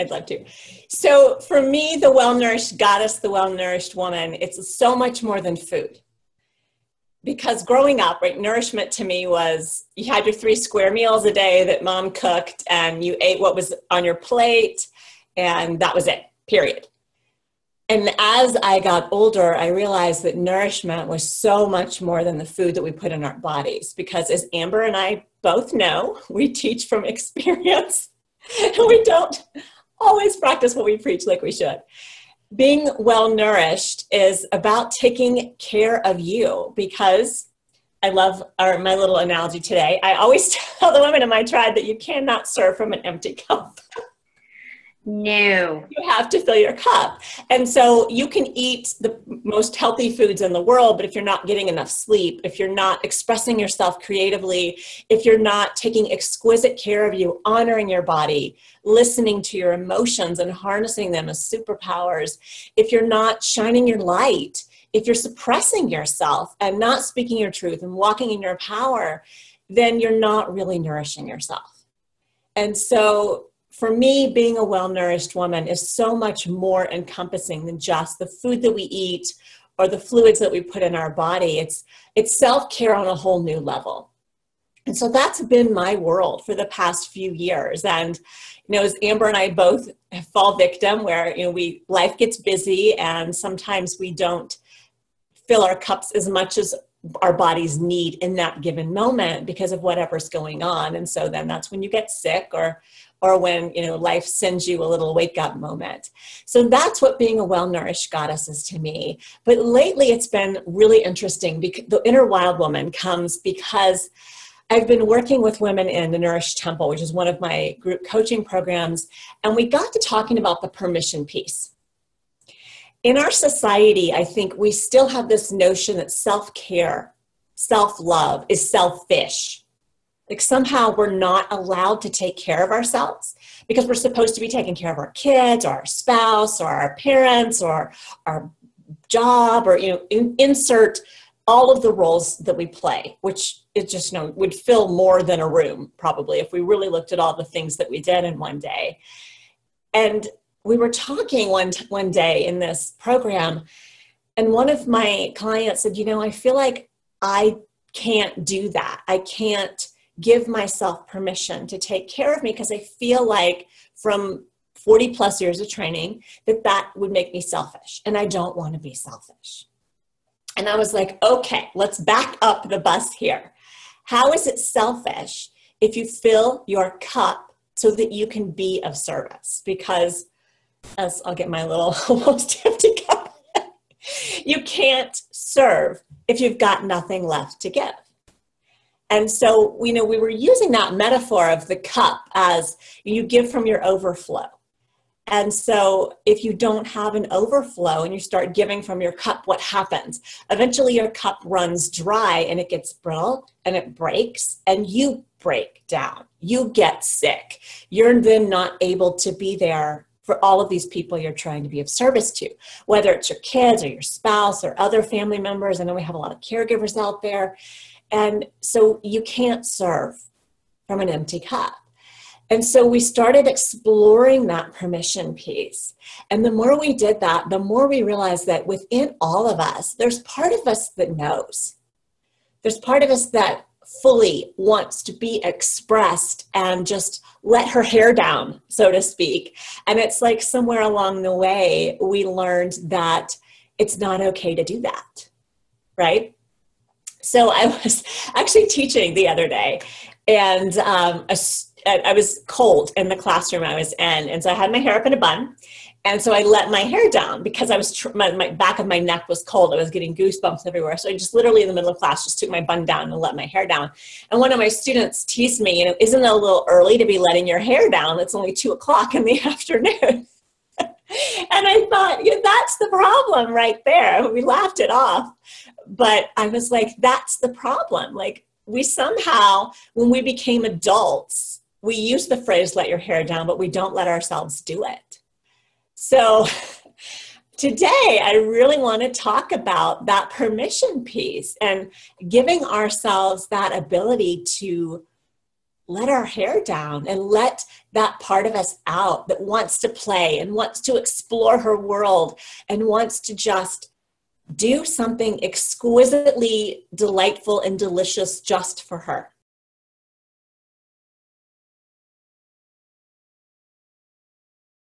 I'd love to. So for me, the well-nourished goddess, the well-nourished woman, it's so much more than food. Because growing up, right, nourishment to me was you had your 3 square meals a day that mom cooked and you ate what was on your plate and that was it, period. And as I got older, I realized that nourishment was so much more than the food that we put in our bodies. Because as Amber and I both know, we teach from experience and we don't always practice what we preach like we should. Being well-nourished is about taking care of you, because I love my little analogy today. I always tell the women in my tribe that you cannot serve from an empty cup. No. You have to fill your cup. And so you can eat the most healthy foods in the world, but if you're not getting enough sleep, if you're not expressing yourself creatively, if you're not taking exquisite care of you, honoring your body, listening to your emotions and harnessing them as superpowers, if you're not shining your light, if you're suppressing yourself and not speaking your truth and walking in your power, then you're not really nourishing yourself. And so for me, being a well-nourished woman is so much more encompassing than just the food that we eat or the fluids that we put in our body. It's self-care on a whole new level. And so that's been my world for the past few years. And, as Amber and I both fall victim where, life gets busy and sometimes we don't fill our cups as much as our bodies need in that given moment because of whatever's going on. And so then that's when you get sick or when, life sends you a little wake up moment. So that's what being a well-nourished goddess is to me. But lately it's been really interesting because the inner wild woman comes because I've been working with women in the Nourished Temple, which is one of my group coaching programs. And we got to talking about the permission piece. In our society, I think we still have this notion that self-care, self-love is selfish. Like somehow we're not allowed to take care of ourselves because we're supposed to be taking care of our kids or our spouse or our parents or our job or, insert all of the roles that we play, which it just, would fill more than a room probably if we really looked at all the things that we did in one day. And we were talking one day in this program and one of my clients said, I feel like I can't do that. I can't give myself permission to take care of me because I feel like from 40 plus years of training that would make me selfish and I don't want to be selfish. And I was like, okay, let's back up the bus here. How is it selfish if you fill your cup so that you can be of service? Because as I'll get my little almost empty cup, you can't serve if you've got nothing left to give. And so, we were using that metaphor of the cup as you give from your overflow. And so if you don't have an overflow and you start giving from your cup, what happens? Eventually your cup runs dry and it gets brittle and it breaks and you break down. You get sick. You're then not able to be there for all of these people you're trying to be of service to, whether it's your kids or your spouse or other family members. I know we have a lot of caregivers out there. And so you can't serve from an empty cup. And so we started exploring that permission piece. And the more we did that, the more we realized that within all of us, there's part of us that knows. There's part of us that fully wants to be expressed and just let her hair down, so to speak. And it's like somewhere along the way, we learned that it's not okay to do that, right? So I was actually teaching the other day, and I was cold in the classroom I was in, and so I had my hair up in a bun, and so I let my hair down because I was my back of my neck was cold. I was getting goosebumps everywhere, so I just literally in the middle of class just took my bun down and let my hair down. And one of my students teased me, isn't it a little early to be letting your hair down? It's only 2:00 in the afternoon. And I thought, that's the problem right there. We laughed it off. But I was like, that's the problem. Like we somehow, when we became adults, we use the phrase, let your hair down, but we don't let ourselves do it. So today, I really want to talk about that permission piece and giving ourselves that ability to let our hair down and let that part of us out that wants to play and wants to explore her world and wants to just do something exquisitely delightful and delicious just for her.